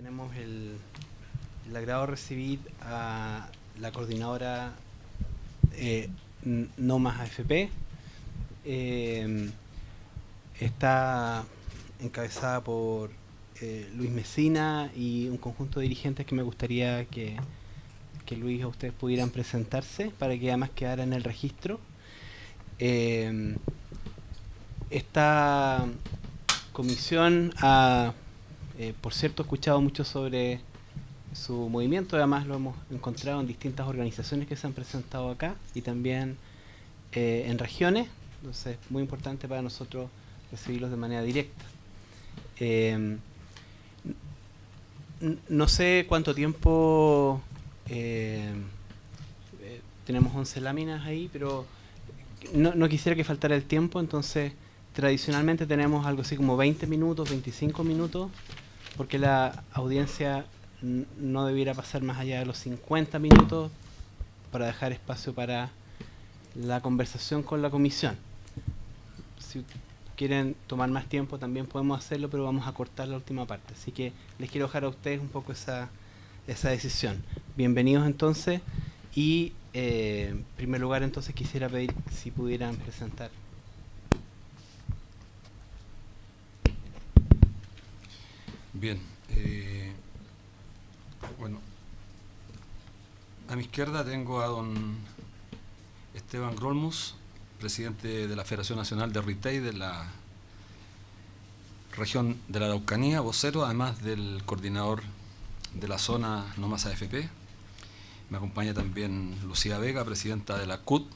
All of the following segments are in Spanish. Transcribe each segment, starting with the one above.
Tenemos el agrado de recibir a la coordinadora No Más AFP. Está encabezada por Luis Mesina y un conjunto de dirigentes que me gustaría que Luis o ustedes pudieran presentarse para que además quedara en el registro. Esta comisión ha, por cierto, escuchado mucho sobre su movimiento, además lo hemos encontrado en distintas organizaciones que se han presentado acá y también en regiones, entonces es muy importante para nosotros recibirlos de manera directa. No sé cuánto tiempo tenemos 11 láminas ahí, pero no quisiera que faltara el tiempo, entonces tradicionalmente tenemos algo así como 20 minutos, 25 minutos, porque la audiencia no debiera pasar más allá de los 50 minutos para dejar espacio para la conversación con la comisión. Si quieren tomar más tiempo también podemos hacerlo, pero vamos a cortar la última parte. Así que les quiero dejar a ustedes un poco esa decisión. Bienvenidos entonces y en primer lugar entonces quisiera pedir si pudieran presentar. Bien, bueno, a mi izquierda tengo a don Esteban Grolmus, presidente de la Federación Nacional de Retail de la región de la Araucanía, vocero, además del coordinador de la zona No Más AFP. Me acompaña también Lucía Vega, presidenta de la CUT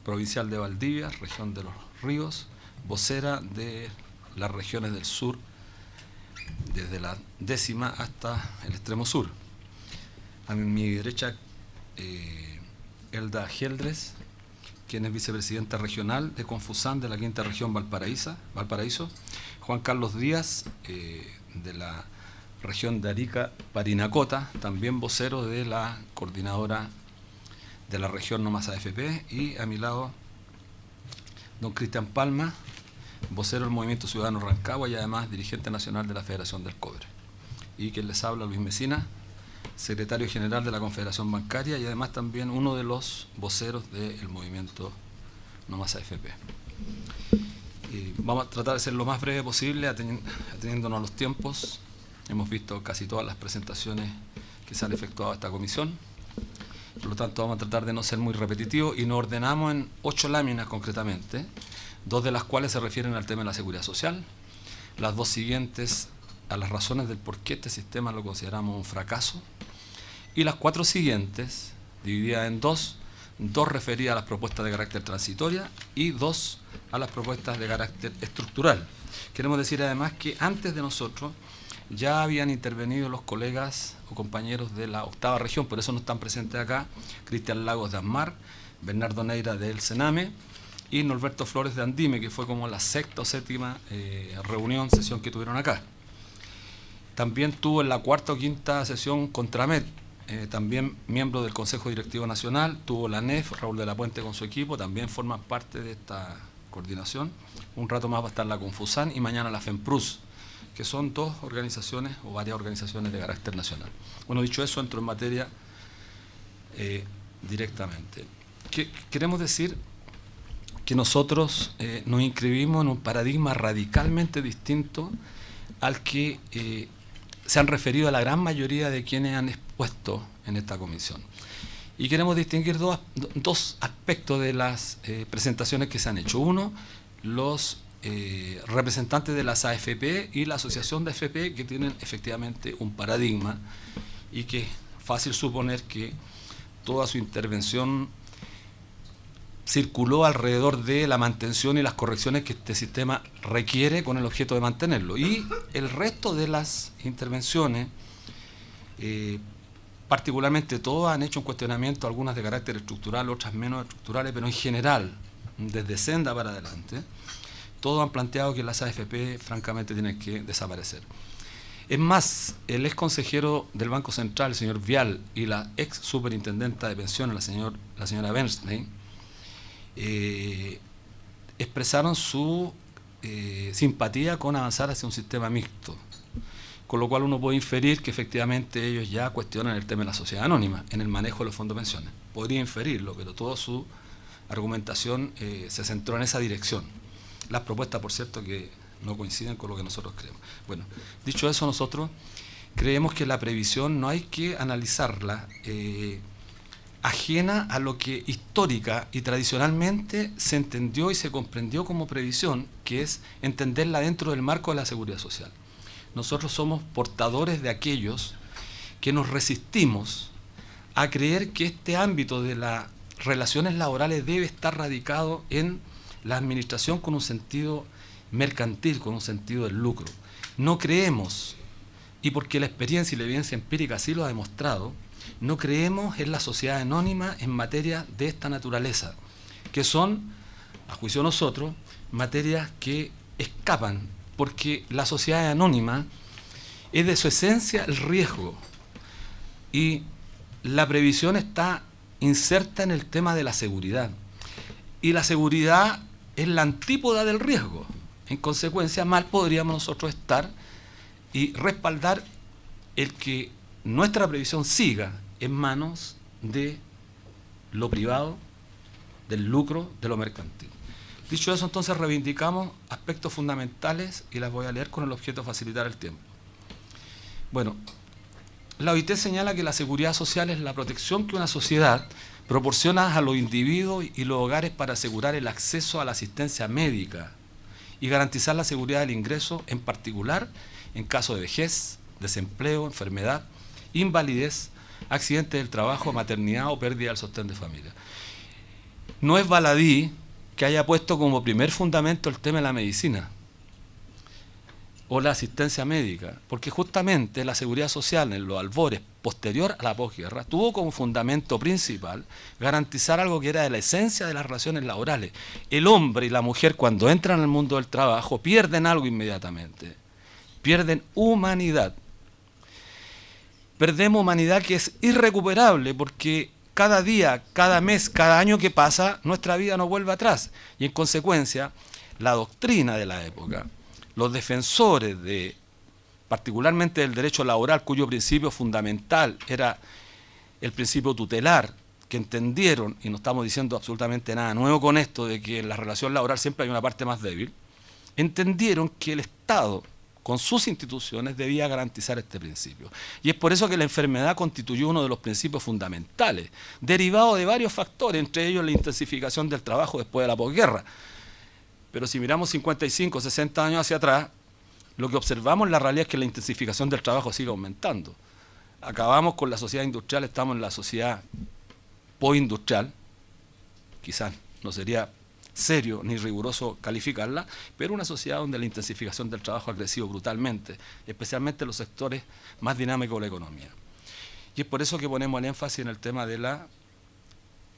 provincial de Valdivia, región de los Ríos, vocera de las regiones del sur, desde la 10ª hasta el extremo sur. A mi derecha, Elda Geldres, quien es vicepresidenta regional de Confusán de la 5ª región Valparaíso. Juan Carlos Díaz, de la región de Arica Parinacota, también vocero de la coordinadora de la región No Más AFP. Y a mi lado, don Cristian Palma, vocero del Movimiento Ciudadano Rancagua y además dirigente nacional de la Federación del Cobre. Y quien les habla, Luis Mesina, secretario general de la Confederación Bancaria y además también uno de los voceros del Movimiento No Más AFP. Vamos a tratar de ser lo más breve posible, ateniéndonos a los tiempos. Hemos visto casi todas las presentaciones que se han efectuado a esta comisión. Por lo tanto, vamos a tratar de no ser muy repetitivos y nos ordenamos en 8 láminas concretamente, 2 de las cuales se refieren al tema de la seguridad social, las 2 siguientes a las razones del por qué este sistema lo consideramos un fracaso, y las 4 siguientes, divididas en 2 referidas a las propuestas de carácter transitoria y 2 a las propuestas de carácter estructural. Queremos decir además que antes de nosotros ya habían intervenido los colegas o compañeros de la 8ª región, por eso no están presentes acá, Cristian Lagos de ANMAR, Bernardo Neira del Sename y Norberto Flores de Andime, que fue como la 6ª o 7ª sesión que tuvieron acá. También tuvo en la 4ª o 5ª sesión Contramed, también miembro del Consejo Directivo Nacional, tuvo la NEF, Raúl de la Puente con su equipo, también forman parte de esta coordinación. Un rato más va a estar la Confusan y mañana la FEMPRUS, que son 2 organizaciones o varias organizaciones de carácter nacional. Bueno, dicho eso, entro en materia directamente. Queremos decir que nosotros nos inscribimos en un paradigma radicalmente distinto al que se han referido a la gran mayoría de quienes han expuesto en esta comisión. Y queremos distinguir dos aspectos de las presentaciones que se han hecho. Uno, los representantes de las AFP y la Asociación de AFP, que tienen efectivamente un paradigma y que es fácil suponer que toda su intervención circuló alrededor de la mantención y las correcciones que este sistema requiere con el objeto de mantenerlo. Y el resto de las intervenciones, particularmente todas, han hecho un cuestionamiento, algunas de carácter estructural, otras menos estructurales, pero en general, desde Senda para adelante, todos han planteado que las AFP francamente tienen que desaparecer. Es más, el ex consejero del Banco Central, el señor Vial, y la ex superintendenta de pensiones, la señora Bernstein, expresaron su simpatía con avanzar hacia un sistema mixto. con lo cual uno puede inferir que efectivamente ellos ya cuestionan el tema de la sociedad anónima en el manejo de los fondos de pensiones. Podría inferirlo, pero toda su argumentación se centró en esa dirección. Las propuestas, por cierto, que no coinciden con lo que nosotros creemos. Bueno, dicho eso, nosotros creemos que la previsión no hay que analizarla ajena a lo que histórica y tradicionalmente se entendió y se comprendió como previsión, que es entenderla dentro del marco de la seguridad social. Nosotros somos portadores de aquellos que nos resistimos a creer que este ámbito de las relaciones laborales debe estar radicado en la administración con un sentido mercantil, con un sentido del lucro. No creemos, y porque la experiencia y la evidencia empírica así lo ha demostrado, no creemos en la sociedad anónima en materia de esta naturaleza, que son, a juicio de nosotros, materias que escapan, porque la sociedad anónima es de su esencia el riesgo, y la previsión está inserta en el tema de la seguridad, y la seguridad es la antípoda del riesgo. En consecuencia, mal podríamos nosotros estar y respaldar el que nuestra previsión siga en manos de lo privado, del lucro, de lo mercantil. Dicho eso, entonces reivindicamos aspectos fundamentales y las voy a leer con el objeto de facilitar el tiempo. Bueno, la OIT señala que la seguridad social es la protección que una sociedad proporciona a los individuos y los hogares para asegurar el acceso a la asistencia médica y garantizar la seguridad del ingreso, en particular en caso de vejez, desempleo, enfermedad, invalidez, accidente del trabajo, maternidad o pérdida del sostén de familia. No es baladí que haya puesto como primer fundamento el tema de la medicina o la asistencia médica, porque justamente la seguridad social en los albores posterior a la posguerra tuvo como fundamento principal garantizar algo que era de la esencia de las relaciones laborales. El hombre y la mujer, cuando entran al mundo del trabajo, pierden algo inmediatamente, pierden humanidad. Perdemos humanidad que es irrecuperable, porque cada día, cada mes, cada año que pasa, nuestra vida no vuelve atrás. Y en consecuencia, la doctrina de la época, los defensores de, particularmente del derecho laboral, cuyo principio fundamental era el principio tutelar, que entendieron, y no estamos diciendo absolutamente nada nuevo con esto, de que en la relación laboral siempre hay una parte más débil, entendieron que el Estado, con sus instituciones, debía garantizar este principio. Y es por eso que la enfermedad constituyó uno de los principios fundamentales, derivado de varios factores, entre ellos la intensificación del trabajo después de la posguerra. Pero si miramos 55, 60 años hacia atrás, lo que observamos en la realidad es que la intensificación del trabajo sigue aumentando. Acabamos con la sociedad industrial, estamos en la sociedad postindustrial, quizás no sería serio ni riguroso calificarla, pero una sociedad donde la intensificación del trabajo ha crecido brutalmente, especialmente en los sectores más dinámicos de la economía. Y es por eso que ponemos el énfasis en el tema de la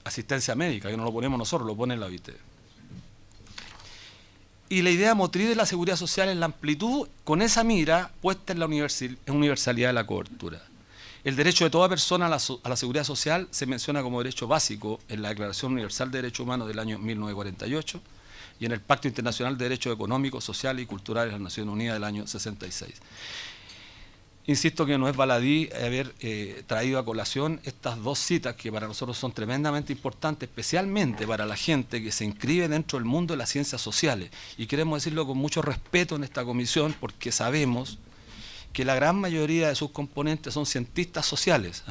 asistencia médica, que no lo ponemos nosotros, lo pone la OIT. Y la idea motriz de la seguridad social es la amplitud, con esa mira puesta en la universalidad de la cobertura. El derecho de toda persona a la seguridad social se menciona como derecho básico en la Declaración Universal de Derechos Humanos del año 1948 y en el Pacto Internacional de Derechos Económicos, Sociales y Culturales de las Naciones Unidas del año 66. Insisto que no es baladí haber traído a colación estas dos citas que para nosotros son tremendamente importantes, especialmente para la gente que se inscribe dentro del mundo de las ciencias sociales. Y queremos decirlo con mucho respeto en esta comisión, porque sabemos que la gran mayoría de sus componentes son cientistas sociales,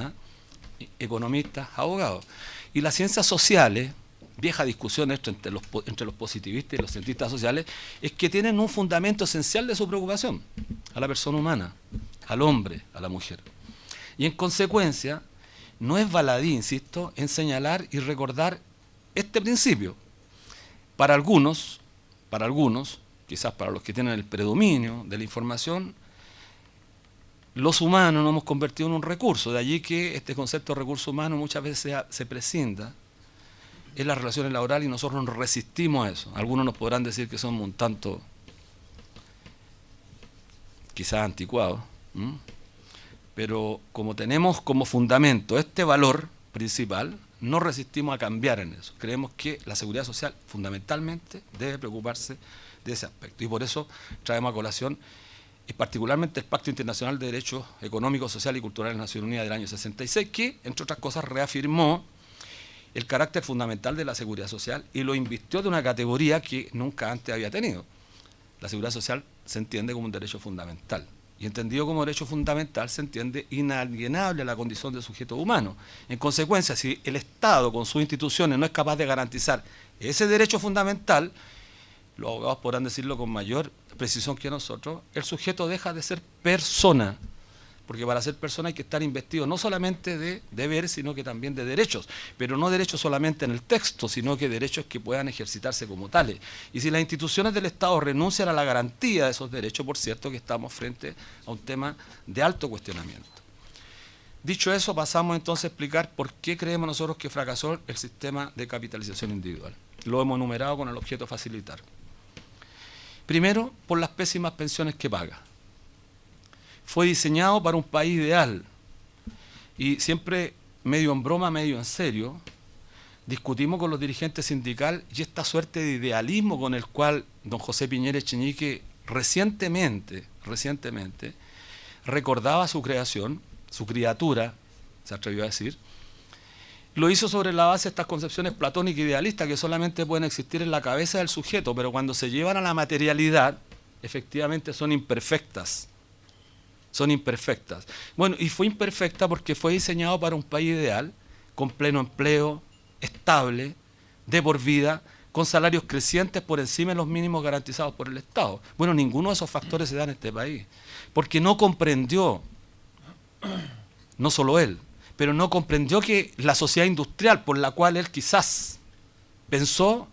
economistas, abogados. Y las ciencias sociales, vieja discusión entre los positivistas y los cientistas sociales, es que tienen un fundamento esencial de su preocupación, a la persona humana, al hombre, a la mujer. Y en consecuencia, no es baladí, insisto, en señalar y recordar este principio. Para algunos, quizás para los que tienen el predominio de la información, los humanos nos hemos convertido en un recurso, de allí que este concepto de recurso humano muchas veces se prescinda en las relaciones laborales y nosotros nos resistimos a eso. Algunos nos podrán decir que somos un tanto, quizás anticuados, pero como tenemos como fundamento este valor principal, no resistimos a cambiar en eso. Creemos que la seguridad social fundamentalmente debe preocuparse de ese aspecto y por eso traemos a colación y particularmente el Pacto Internacional de Derechos Económicos, Sociales y Culturales de las Naciones Unidas del año 66, que, entre otras cosas, reafirmó el carácter fundamental de la seguridad social y lo invistió de una categoría que nunca antes había tenido. La seguridad social se entiende como un derecho fundamental, y entendido como derecho fundamental se entiende inalienable a la condición de sujeto humano. En consecuencia, si el Estado con sus instituciones no es capaz de garantizar ese derecho fundamental, los abogados podrán decirlo con mayor precisión que nosotros, el sujeto deja de ser persona, porque para ser persona hay que estar investido no solamente de deberes, sino que también de derechos, pero no derechos solamente en el texto, sino que derechos que puedan ejercitarse como tales. Y si las instituciones del Estado renuncian a la garantía de esos derechos, por cierto que estamos frente a un tema de alto cuestionamiento. Dicho eso, pasamos entonces a explicar por qué creemos nosotros que fracasó el sistema de capitalización individual. Lo hemos enumerado con el objeto de facilitar. Primero, por las pésimas pensiones que paga. Fue diseñado para un país ideal y siempre medio en broma, medio en serio, discutimos con los dirigentes sindicales y esta suerte de idealismo con el cual don José Piñera Echeñique recientemente recordaba su creación, su criatura, se atrevió a decir, lo hizo sobre la base de estas concepciones platónicas e idealistas que solamente pueden existir en la cabeza del sujeto, pero cuando se llevan a la materialidad, efectivamente son imperfectas. Son imperfectas. Bueno, y fue imperfecta porque fue diseñado para un país ideal, con pleno empleo, estable, de por vida, con salarios crecientes por encima de los mínimos garantizados por el Estado. Bueno, ninguno de esos factores se da en este país, porque no comprendió, no solo él, pero no comprendió que la sociedad industrial por la cual él quizás pensó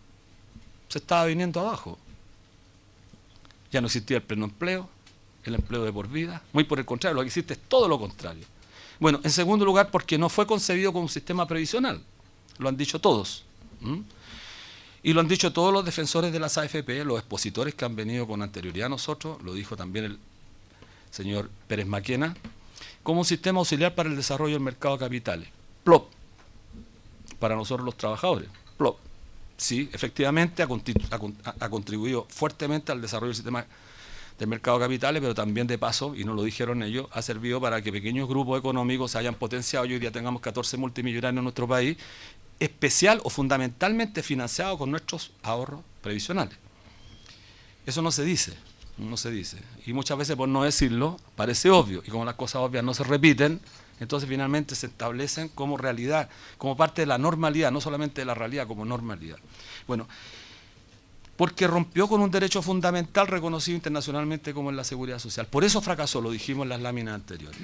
se estaba viniendo abajo. Ya no existía el pleno empleo, el empleo de por vida, muy por el contrario, lo que existe es todo lo contrario. Bueno, en segundo lugar, porque no fue concebido como un sistema previsional, lo han dicho todos. Y lo han dicho todos los defensores de las AFP, los expositores que han venido con anterioridad a nosotros, lo dijo también el señor Pérez Maquena, como un sistema auxiliar para el desarrollo del mercado de capitales. PLOP, para nosotros los trabajadores, PLOP. Sí, efectivamente ha contribuido fuertemente al desarrollo del sistema del mercado de capitales, pero también de paso, y no lo dijeron ellos, ha servido para que pequeños grupos económicos se hayan potenciado y hoy día tengamos 14 multimillonarios en nuestro país, especial o fundamentalmente financiados con nuestros ahorros previsionales. Eso no se dice, no se dice. Y muchas veces por no decirlo, parece obvio, y como las cosas obvias no se repiten, entonces finalmente se establecen como realidad, como parte de la normalidad, no solamente de la realidad, como normalidad. Bueno, porque rompió con un derecho fundamental reconocido internacionalmente como es la seguridad social. Por eso fracasó, lo dijimos en las láminas anteriores.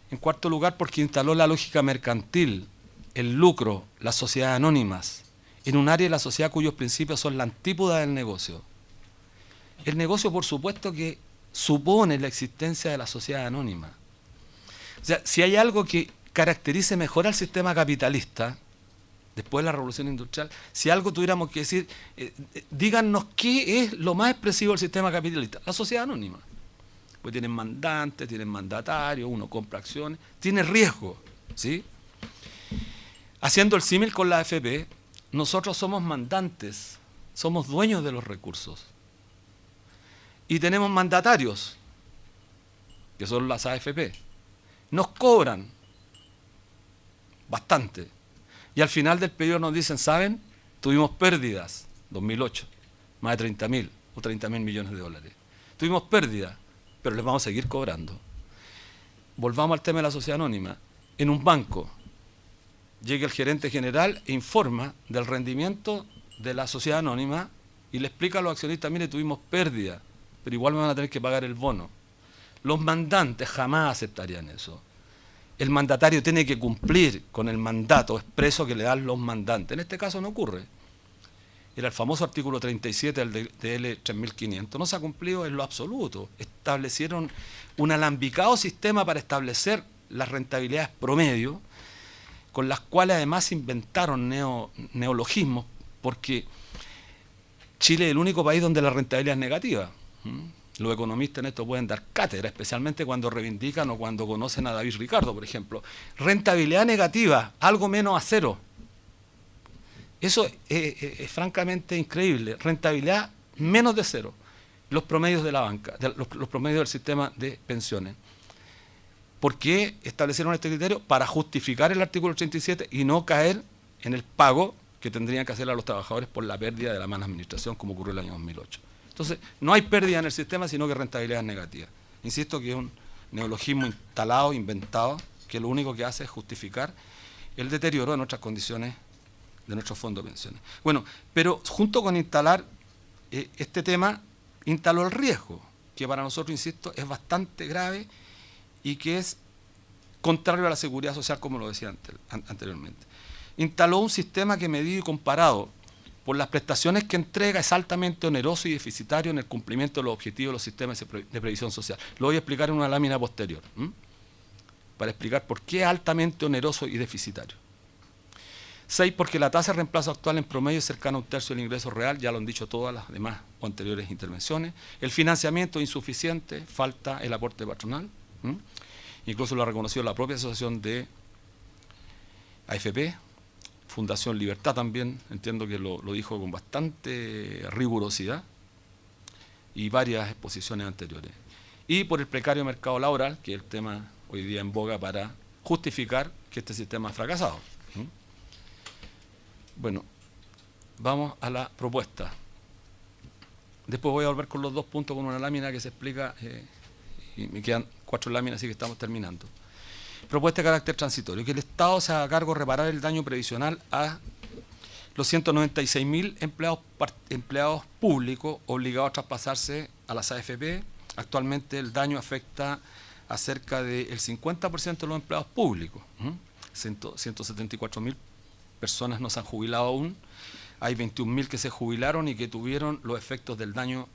En cuarto lugar, porque instaló la lógica mercantil, el lucro, las sociedades anónimas, en un área de la sociedad cuyos principios son la antípoda del negocio. El negocio, por supuesto, que supone la existencia de la sociedad anónima. O sea, si hay algo que caracterice mejor al sistema capitalista, después de la revolución industrial, si algo tuviéramos que decir, díganos qué es lo más expresivo del sistema capitalista. La sociedad anónima. Pues tienen mandantes, tienen mandatarios, uno compra acciones, tiene riesgo, ¿sí? Haciendo el símil con la AFP, nosotros somos mandantes, somos dueños de los recursos. Y tenemos mandatarios, que son las AFP. Nos cobran bastante. Y al final del periodo nos dicen, ¿saben? Tuvimos pérdidas, 2008, más de 30.000 o 30.000 millones de dólares. Tuvimos pérdidas, pero les vamos a seguir cobrando. Volvamos al tema de la sociedad anónima. En un banco, llega el gerente general e informa del rendimiento de la sociedad anónima y le explica a los accionistas, mire, tuvimos pérdida, pero igual me van a tener que pagar el bono. Los mandantes jamás aceptarían eso. El mandatario tiene que cumplir con el mandato expreso que le dan los mandantes. En este caso no ocurre. Era el famoso artículo 37 del DL 3500. No se ha cumplido en lo absoluto. Establecieron un alambicado sistema para establecer las rentabilidades promedio, con las cuales además inventaron neologismos, porque Chile es el único país donde la rentabilidad es negativa. Los economistas en esto pueden dar cátedra, especialmente cuando reivindican o cuando conocen a David Ricardo, por ejemplo. Rentabilidad negativa, algo menos a cero. Eso es francamente increíble. Rentabilidad menos de cero. los promedios de la banca, los promedios del sistema de pensiones. ¿Por qué establecieron este criterio? Para justificar el artículo 37 y no caer en el pago que tendrían que hacer a los trabajadores por la pérdida de la mala administración, como ocurrió el año 2008. Entonces, no hay pérdida en el sistema, sino que rentabilidad negativa. Insisto que es un neologismo instalado, inventado, que lo único que hace es justificar el deterioro de nuestras condiciones, de nuestros fondos de pensiones. Bueno, pero junto con instalar este tema, instaló el riesgo, que para nosotros, insisto, es bastante grave y que es contrario a la seguridad social, como lo decía anteriormente. Instaló un sistema que, medido y comparado por las prestaciones que entrega, es altamente oneroso y deficitario en el cumplimiento de los objetivos de los sistemas de previsión social. Lo voy a explicar en una lámina posterior, para explicar por qué es altamente oneroso y deficitario. 6, porque la tasa de reemplazo actual en promedio es cercana a un tercio del ingreso real, ya lo han dicho todas las demás o anteriores intervenciones. El financiamiento es insuficiente, falta el aporte patronal. Incluso lo ha reconocido la propia asociación de AFP, Fundación Libertad también, entiendo que lo dijo con bastante rigurosidad, y varias exposiciones anteriores. Y por el precario mercado laboral, que es el tema hoy día en boga para justificar que este sistema ha fracasado. Bueno, vamos a la propuesta. Después voy a volver con los 2 puntos con una lámina que se explica, y me quedan 4 láminas, así que estamos terminando. Propuesta de carácter transitorio, que el Estado se haga cargo de reparar el daño previsional a los 196.000 empleados públicos obligados a traspasarse a las AFP. Actualmente el daño afecta a cerca del 50% de los empleados públicos. 174.000 personas no se han jubilado aún. Hay 21.000 que se jubilaron y que tuvieron los efectos del daño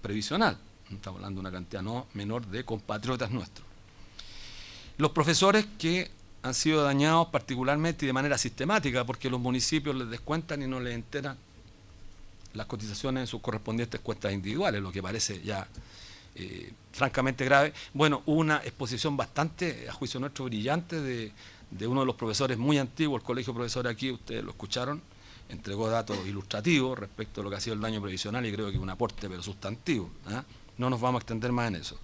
previsional. Estamos hablando de una cantidad no menor de compatriotas nuestros. Los profesores que han sido dañados particularmente y de manera sistemática, porque los municipios les descuentan y no les enteran las cotizaciones en sus correspondientes cuentas individuales, lo que parece ya francamente grave. Bueno, hubo una exposición bastante, a juicio nuestro, brillante de uno de los profesores muy antiguos, el colegio de profesores aquí, ustedes lo escucharon, entregó datos ilustrativos respecto a lo que ha sido el daño previsional y creo que un aporte pero sustantivo. No nos vamos a extender más en eso.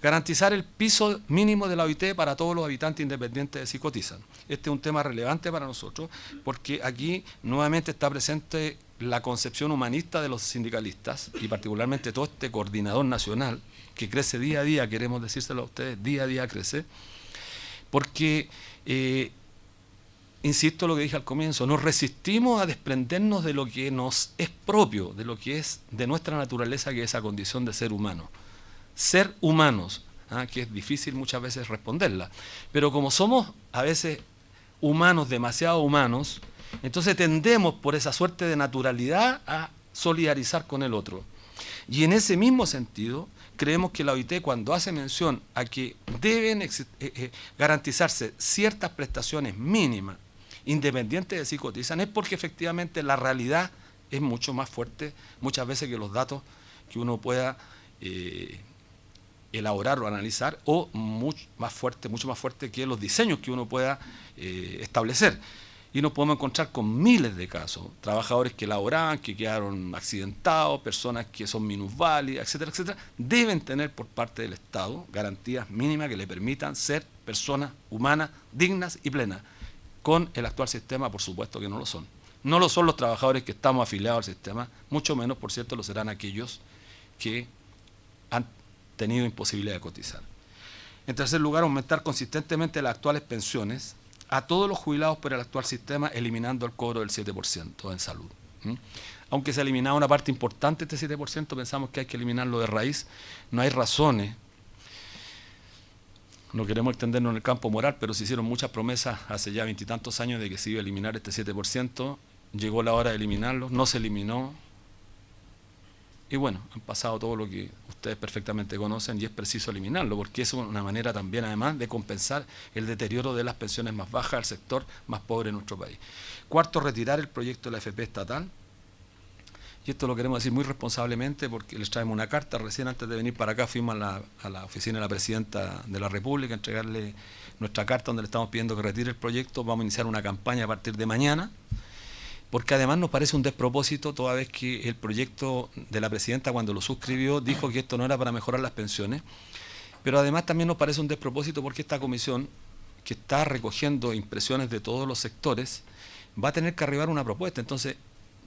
Garantizar el piso mínimo de la OIT para todos los habitantes independientes de si cotizan. Este es un tema relevante para nosotros porque aquí nuevamente está presente la concepción humanista de los sindicalistas y particularmente todo este coordinador nacional que crece día a día, queremos decírselo a ustedes, día a día crece, porque, insisto lo que dije al comienzo, nos resistimos a desprendernos de lo que nos es propio, de lo que es de nuestra naturaleza, que es esa condición de ser humano. Ser humanos, que es difícil muchas veces responderla, pero como somos a veces humanos, demasiado humanos, entonces tendemos por esa suerte de naturalidad a solidarizar con el otro. Y en ese mismo sentido, creemos que la OIT, cuando hace mención a que deben garantizarse ciertas prestaciones mínimas, independientes de si cotizan, es porque efectivamente la realidad es mucho más fuerte, muchas veces, que los datos que uno pueda elaborar o analizar, o mucho más fuerte que los diseños que uno pueda establecer. Y nos podemos encontrar con miles de casos, trabajadores que laboraban, que quedaron accidentados, personas que son minusválidas, etcétera, etcétera. Deben tener por parte del Estado garantías mínimas que le permitan ser personas humanas, dignas y plenas. Con el actual sistema, por supuesto que no lo son. No lo son los trabajadores que estamos afiliados al sistema, mucho menos, por cierto, lo serán aquellos que han tenido imposibilidad de cotizar. En tercer lugar, aumentar consistentemente las actuales pensiones a todos los jubilados por el actual sistema, eliminando el cobro del 7% en salud. Aunque se ha eliminado una parte importante de este 7%, pensamos que hay que eliminarlo de raíz. No hay razones, no queremos extendernos en el campo moral, pero se hicieron muchas promesas hace ya 20 y tantos años de que se iba a eliminar este 7%, llegó la hora de eliminarlo, no se eliminó, y bueno, han pasado todo lo que ustedes perfectamente conocen y es preciso eliminarlo, porque es una manera también, además, de compensar el deterioro de las pensiones más bajas del sector más pobre en nuestro país. Cuarto, retirar el proyecto de la AFP estatal, y esto lo queremos decir muy responsablemente porque les traemos una carta. Recién antes de venir para acá fuimos a la oficina de la Presidenta de la República a entregarle nuestra carta donde le estamos pidiendo que retire el proyecto. Vamos a iniciar una campaña a partir de mañana porque además nos parece un despropósito toda vez que el proyecto de la presidenta cuando lo suscribió dijo que esto no era para mejorar las pensiones, pero además también nos parece un despropósito porque esta comisión, que está recogiendo impresiones de todos los sectores, va a tener que arribar una propuesta. Entonces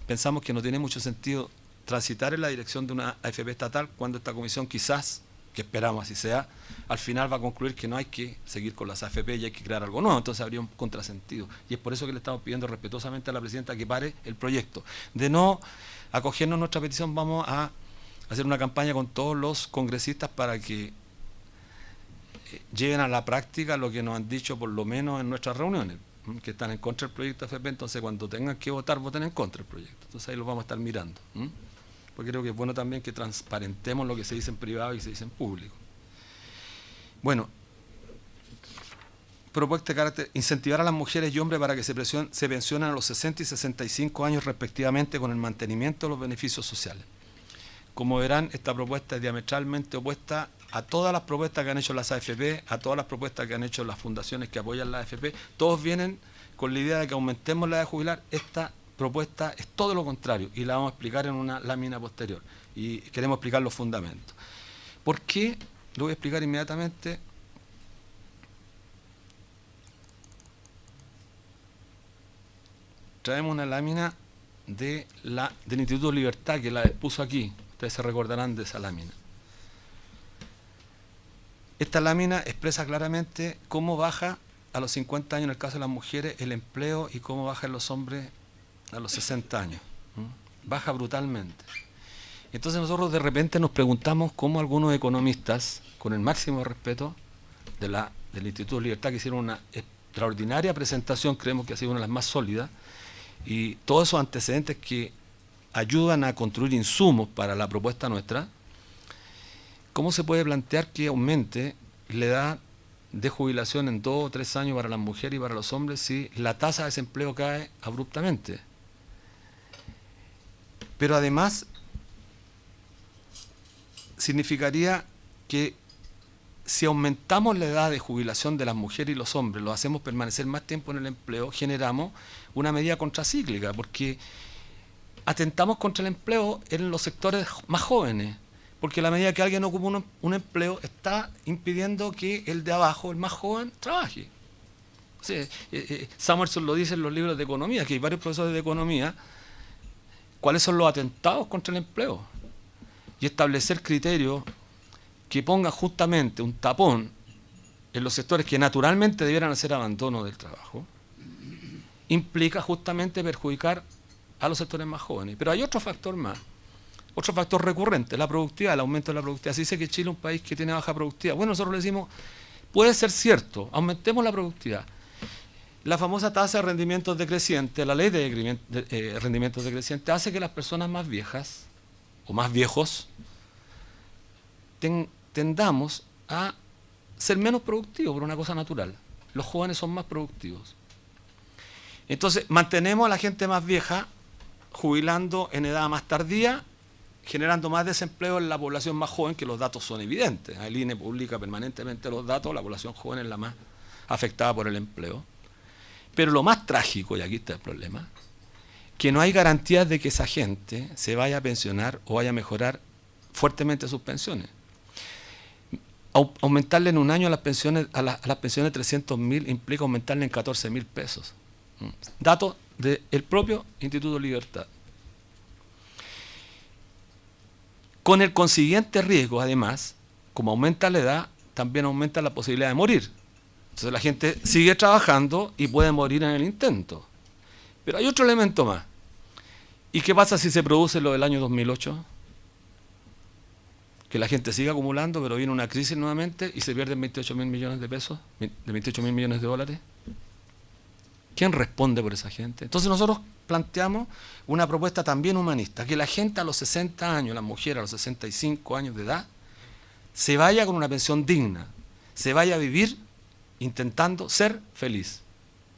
pensamos que no tiene mucho sentido transitar en la dirección de una AFP estatal cuando esta comisión quizás, que esperamos así sea, al final va a concluir que no hay que seguir con las AFP y hay que crear algo nuevo, entonces habría un contrasentido. Y es por eso que le estamos pidiendo respetuosamente a la presidenta que pare el proyecto. De no acogernos nuestra petición, vamos a hacer una campaña con todos los congresistas para que lleven a la práctica lo que nos han dicho por lo menos en nuestras reuniones, que están en contra del proyecto AFP, entonces cuando tengan que votar, voten en contra del proyecto. Entonces ahí lo vamos a estar mirando. Porque creo que es bueno también que transparentemos lo que se dice en privado y se dice en público. Bueno, propuesta de carácter, incentivar a las mujeres y hombres para que se pensionen a los 60 y 65 años respectivamente con el mantenimiento de los beneficios sociales. Como verán, esta propuesta es diametralmente opuesta a todas las propuestas que han hecho las AFP, a todas las propuestas que han hecho las fundaciones que apoyan la AFP. Todos vienen con la idea de que aumentemos la edad de jubilar. Esta propuesta es todo lo contrario y la vamos a explicar en una lámina posterior. Y queremos explicar los fundamentos. ¿Por qué? Lo voy a explicar inmediatamente. Traemos una lámina del Instituto Libertad que la puso aquí. Ustedes se recordarán de esa lámina. Esta lámina expresa claramente cómo baja a los 50 años en el caso de las mujeres el empleo y cómo baja en los hombres a los 60 años. Baja brutalmente. Entonces nosotros de repente nos preguntamos cómo algunos economistas, con el máximo respeto del Instituto Libertad, que hicieron una extraordinaria presentación, creemos que ha sido una de las más sólidas, y todos esos antecedentes que ayudan a construir insumos para la propuesta nuestra, ¿cómo se puede plantear que aumente la edad de jubilación en 2 o 3 años para las mujeres y para los hombres si la tasa de desempleo cae abruptamente? Pero además significaría que si aumentamos la edad de jubilación de las mujeres y los hombres, los hacemos permanecer más tiempo en el empleo, generamos una medida contracíclica, porque atentamos contra el empleo en los sectores más jóvenes, porque a la medida que alguien ocupa un empleo, está impidiendo que el de abajo, el más joven, trabaje. O sea, Samuelson lo dice en los libros de economía, que hay varios profesores de economía, cuáles son los atentados contra el empleo, y establecer criterios que pongan justamente un tapón en los sectores que naturalmente debieran hacer abandono del trabajo, implica justamente perjudicar a los sectores más jóvenes. Pero hay otro factor más, otro factor recurrente, la productividad, el aumento de la productividad. Se dice que Chile es un país que tiene baja productividad. Bueno, nosotros le decimos, puede ser cierto, aumentemos la productividad. La famosa tasa de rendimientos decrecientes, la ley de rendimientos decrecientes, hace que las personas más viejas o más viejos tendamos a ser menos productivos por una cosa natural. Los jóvenes son más productivos. Entonces, mantenemos a la gente más vieja jubilando en edad más tardía, generando más desempleo en la población más joven, que los datos son evidentes. El INE publica permanentemente los datos, la población joven es la más afectada por el empleo. Pero lo más trágico, y aquí está el problema, que no hay garantías de que esa gente se vaya a pensionar o vaya a mejorar fuertemente sus pensiones. Aumentarle en un año a las pensiones de 300.000 implica aumentarle en 14.000 pesos. Datos del propio Instituto Libertad. Con el consiguiente riesgo, además, como aumenta la edad, también aumenta la posibilidad de morir. Entonces la gente sigue trabajando y puede morir en el intento. Pero hay otro elemento más. ¿Y qué pasa si se produce lo del año 2008? Que la gente sigue acumulando, pero viene una crisis nuevamente y se pierden 28.000 millones de pesos, de 28.000 millones de dólares. ¿Quién responde por esa gente? Entonces nosotros planteamos una propuesta también humanista, que la gente a los 60 años, las mujeres a los 65 años de edad, se vaya con una pensión digna, se vaya a vivir intentando ser feliz,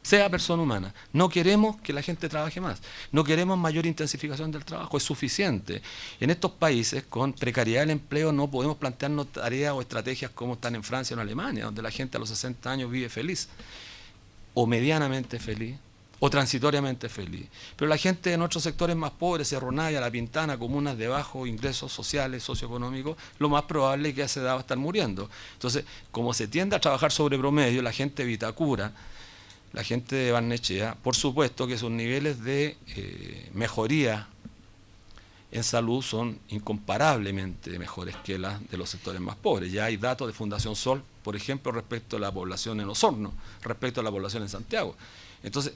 sea persona humana. No queremos que la gente trabaje más, no queremos mayor intensificación del trabajo, es suficiente. En estos países con precariedad del empleo no podemos plantearnos tareas o estrategias como están en Francia o en Alemania, donde la gente a los 60 años vive feliz, o medianamente feliz, o transitoriamente feliz. Pero la gente de nuestros sectores más pobres, Cerro Navia, La Pintana, comunas de bajos ingresos sociales, socioeconómicos, lo más probable es que a esa edad va a estar muriendo. Entonces, como se tiende a trabajar sobre promedio, la gente de Vitacura, la gente de Barnechea, por supuesto que sus niveles de mejoría en salud son incomparablemente mejores que las de los sectores más pobres. Ya hay datos de Fundación Sol, por ejemplo, respecto a la población en Osorno, respecto a la población en Santiago. Entonces,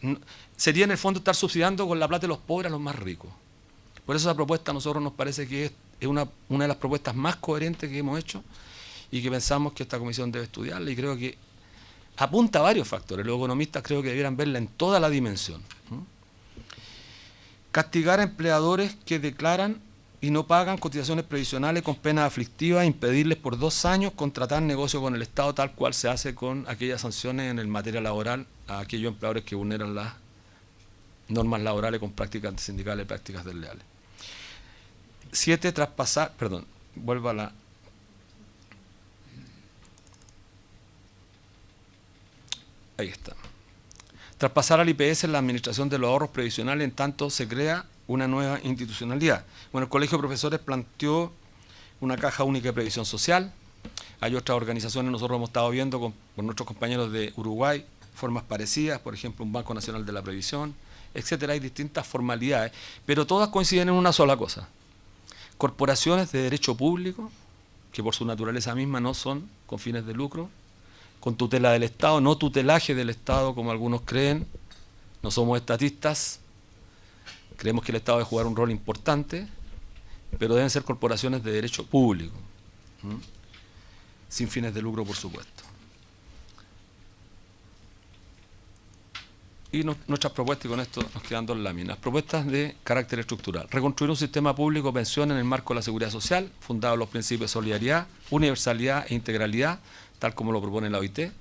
sería en el fondo estar subsidiando con la plata de los pobres a los más ricos. Por eso esa propuesta a nosotros nos parece que es una de las propuestas más coherentes que hemos hecho y que pensamos que esta comisión debe estudiarla, y creo que apunta a varios factores. Los economistas creo que debieran verla en toda la dimensión. Castigar a empleadores que declaran y no pagan cotizaciones previsionales con penas aflictivas, impedirles por 2 años contratar negocio con el Estado, tal cual se hace con aquellas sanciones en el materia laboral a aquellos empleadores que vulneran las normas laborales con prácticas antisindicales y prácticas desleales. 7, traspasar, perdón, vuelvo a la... Ahí está. Traspasar al IPS la administración de los ahorros previsionales en tanto se crea una nueva institucionalidad. Bueno, el Colegio de Profesores planteó una caja única de previsión social. Hay otras organizaciones, nosotros hemos estado viendo con nuestros compañeros de Uruguay, formas parecidas, por ejemplo, un Banco Nacional de la Previsión, etcétera. Hay distintas formalidades, pero todas coinciden en una sola cosa. Corporaciones de derecho público, que por su naturaleza misma no son con fines de lucro, con tutela del Estado, no tutelaje del Estado como algunos creen. No somos estatistas, creemos que el Estado debe jugar un rol importante, pero deben ser corporaciones de derecho público, sin fines de lucro, por supuesto. Y nuestras propuestas, y con esto nos quedan 2 láminas, propuestas de carácter estructural. Reconstruir un sistema público de pensión en el marco de la seguridad social, fundado en los principios de solidaridad, universalidad e integralidad, tal como lo propone la OIT.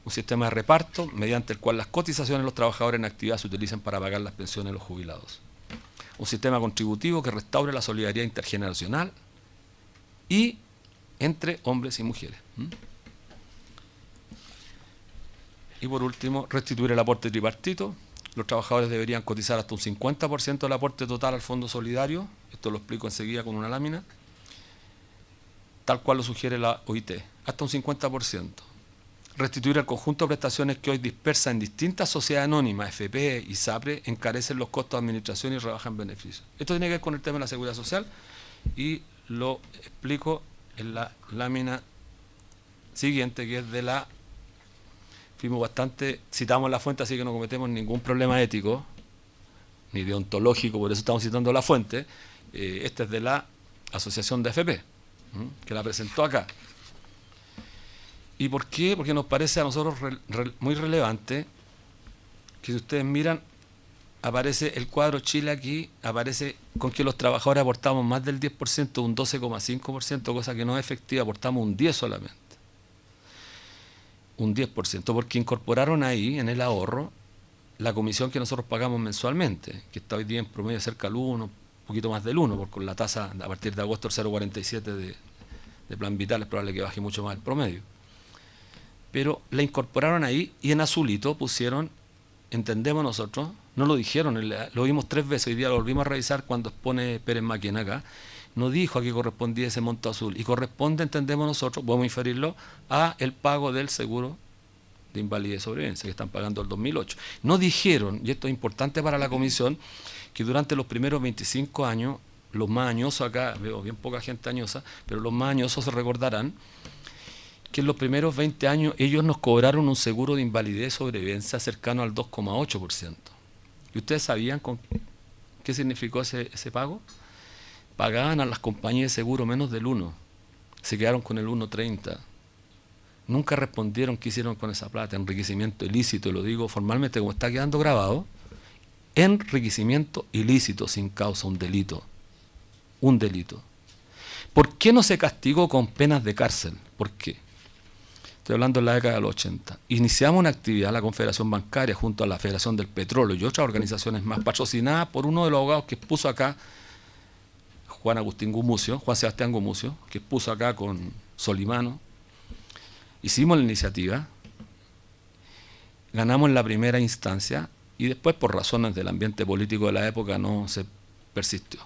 Un sistema de reparto, mediante el cual las cotizaciones de los trabajadores en actividad se utilicen para pagar las pensiones de los jubilados. Un sistema contributivo que restaure la solidaridad intergeneracional y entre hombres y mujeres. Y por último, restituir el aporte tripartito. Los trabajadores deberían cotizar hasta un 50% del aporte total al Fondo Solidario. Esto lo explico enseguida con una lámina. Tal cual lo sugiere la OIT. Hasta un 50%. Restituir el conjunto de prestaciones que hoy dispersa en distintas sociedades anónimas, FP y SAPRE, encarecen los costos de administración y rebajan beneficios. Esto tiene que ver con el tema de la seguridad social y lo explico en la lámina siguiente, que es de la... Fuimos bastante, citamos la fuente, así que no cometemos ningún problema ético, ni deontológico, por eso estamos citando la fuente. Esta es de la Asociación de FP, que la presentó acá. ¿Y por qué? Porque nos parece a nosotros muy relevante que, si ustedes miran, aparece el cuadro Chile aquí, aparece con que los trabajadores aportamos más del 10%, un 12,5%, cosa que no es efectiva, aportamos un 10% solamente. Un 10%, porque incorporaron ahí, en el ahorro, la comisión que nosotros pagamos mensualmente, que está hoy día en promedio cerca del 1, un poquito más del 1, porque con la tasa a partir de agosto el 0,47 de Plan Vital es probable que baje mucho más el promedio. Pero la incorporaron ahí y en azulito pusieron, entendemos nosotros, no lo dijeron, lo vimos 3 veces, hoy día lo volvimos a revisar cuando expone Pérez Maquena acá, no dijo a qué correspondía ese monto azul, y corresponde, entendemos nosotros, podemos inferirlo, a el pago del seguro de invalidez y sobrevivencia que están pagando el 2008. No dijeron, y esto es importante para la comisión, que durante los primeros 25 años, los más añosos acá, veo bien poca gente añosa, pero los más añosos se recordarán que en los primeros 20 años ellos nos cobraron un seguro de invalidez y sobrevivencia cercano al 2,8%. ¿Y ustedes sabían qué significó ese pago? Pagaban a las compañías de seguro menos del 1, se quedaron con el 1,30. Nunca respondieron qué hicieron con esa plata, enriquecimiento ilícito, y lo digo formalmente como está quedando grabado, enriquecimiento ilícito sin causa, un delito. Un delito. ¿Por qué no se castigó con penas de cárcel? ¿Por qué? Estoy hablando de la década de los 80. Iniciamos una actividad, la Confederación Bancaria, junto a la Federación del Petróleo y otras organizaciones más, patrocinadas por uno de los abogados que expuso acá, Juan Sebastián Gumucio, que expuso acá con Solimano. Hicimos la iniciativa, ganamos en la primera instancia y después por razones del ambiente político de la época no se persistió.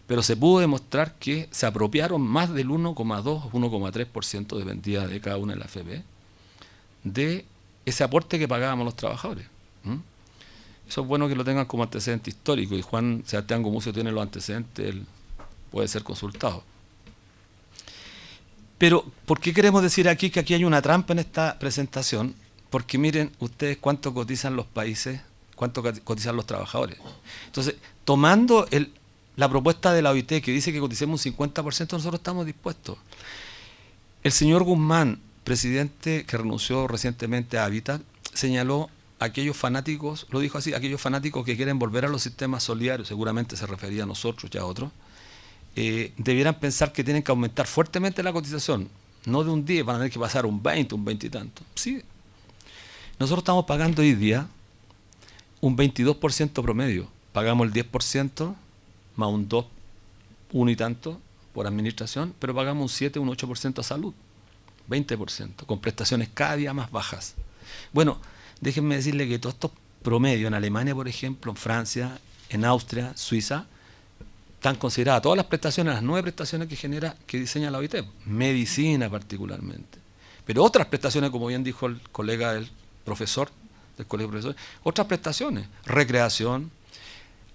Pero se pudo demostrar que se apropiaron más del 1,2 o 1,3%, dependía de cada una de las AFP, de ese aporte que pagábamos los trabajadores. Eso es bueno que lo tengan como antecedente histórico, y Juan Sebastián Gumucio tiene los antecedentes, él puede ser consultado. Pero, ¿por qué queremos decir aquí que aquí hay una trampa en esta presentación? Porque miren ustedes cuánto cotizan los países, cuánto cotizan los trabajadores. Entonces, tomando la propuesta de la OIT que dice que coticemos un 50%, nosotros estamos dispuestos. El señor Guzmán, presidente que renunció recientemente a Habitat, señaló a aquellos fanáticos, lo dijo así, aquellos fanáticos que quieren volver a los sistemas solidarios, seguramente se refería a nosotros y a otros, debieran pensar que tienen que aumentar fuertemente la cotización, no de un 10, van a tener que pasar un 20, un 20 y tanto. Sí, nosotros estamos pagando hoy día un 22% promedio, pagamos el 10%, más un 2, 1 y tanto por administración, pero pagamos un 7, un 8% a salud, 20%, con prestaciones cada día más bajas. Bueno, déjenme decirle que todos estos promedios en Alemania, por ejemplo, en Francia, en Austria, Suiza, están consideradas todas las prestaciones, las 9 prestaciones que diseña la OIT, medicina particularmente. Pero otras prestaciones, como bien dijo el colega del profesor, del colegio de profesores, otras prestaciones, recreación,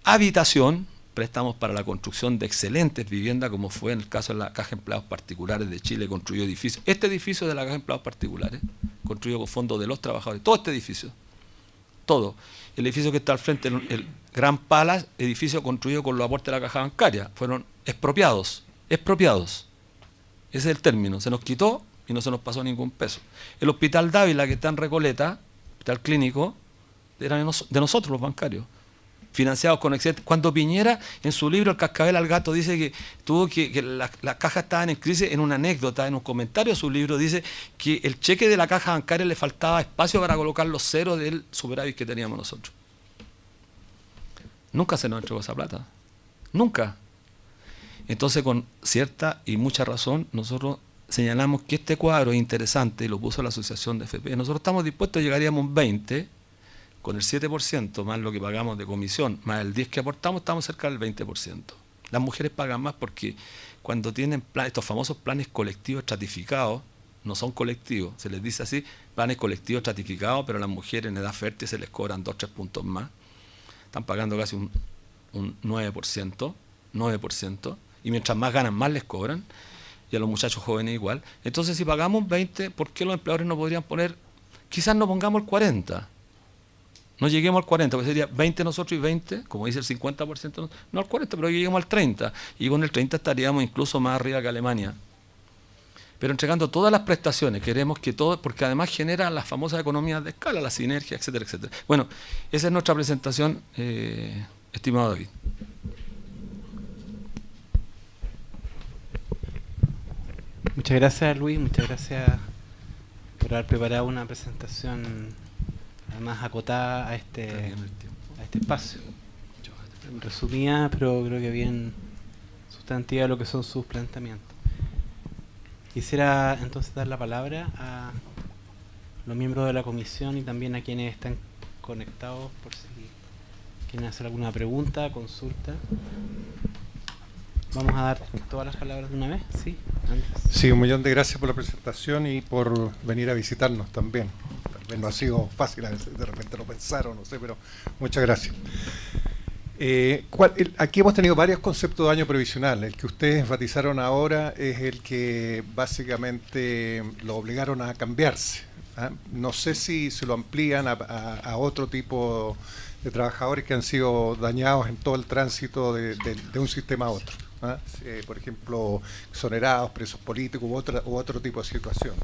habitación, préstamos para la construcción de excelentes viviendas, como fue en el caso de la Caja de Empleados Particulares de Chile, construyó edificios. Este edificio de la Caja de Empleados Particulares, construido con fondos de los trabajadores, todo este edificio, todo. El edificio que está al frente, el Gran Palace, edificio construido con los aportes de la caja bancaria, fueron expropiados. Ese es el término, se nos quitó y no se nos pasó ningún peso. El Hospital Dávila, que está en Recoleta, hospital clínico, era de nosotros los bancarios, financiados con excedentes. Cuando Piñera, en su libro El cascabel al gato, dice que las cajas estaban en crisis, en una anécdota, en un comentario de su libro, dice que el cheque de la caja bancaria le faltaba espacio para colocar los ceros del superávit que teníamos nosotros. Nunca se nos entregó esa plata. Nunca. Entonces, con cierta y mucha razón, nosotros señalamos que este cuadro es interesante, y lo puso la Asociación de FP. Nosotros estamos dispuestos, llegaríamos a un 20%, con el 7% más lo que pagamos de comisión, más el 10% que aportamos, estamos cerca del 20%. Las mujeres pagan más porque cuando tienen estos famosos planes colectivos estratificados, no son colectivos, se les dice así, planes colectivos estratificados, pero a las mujeres en edad fértil se les cobran 2-3 puntos más. Están pagando casi un 9%, y mientras más ganan, más les cobran, y a los muchachos jóvenes igual. Entonces, si pagamos un 20%, ¿por qué los empleadores no podrían poner, quizás no pongamos el 40%? No lleguemos al 40, porque sería 20 nosotros y 20, como dice el 50%, no al 40, pero lleguemos al 30. Y con el 30 estaríamos incluso más arriba que Alemania. Pero entregando todas las prestaciones, queremos que todo, porque además genera las famosas economías de escala, la sinergia, etcétera, etcétera. Bueno, esa es nuestra presentación, estimado David. Muchas gracias, Luis, muchas gracias por haber preparado una presentación más acotada a este espacio. Resumida, pero creo que bien sustantiva lo que son sus planteamientos. Quisiera entonces dar la palabra a los miembros de la comisión y también a quienes están conectados por si quieren hacer alguna pregunta, consulta. Vamos a dar todas las palabras de una vez, ¿sí? Andrés. Sí, 1.000.000 de gracias por la presentación y por venir a visitarnos también. No ha sido fácil, a veces de repente lo pensaron, no sé, pero muchas gracias. Aquí hemos tenido varios conceptos de daño previsional. El que ustedes enfatizaron ahora es el que básicamente lo obligaron a cambiarse. No sé si se lo amplían a otro tipo de trabajadores que han sido dañados en todo el tránsito de un sistema a otro. Por ejemplo, exonerados, presos políticos u otro tipo de situación.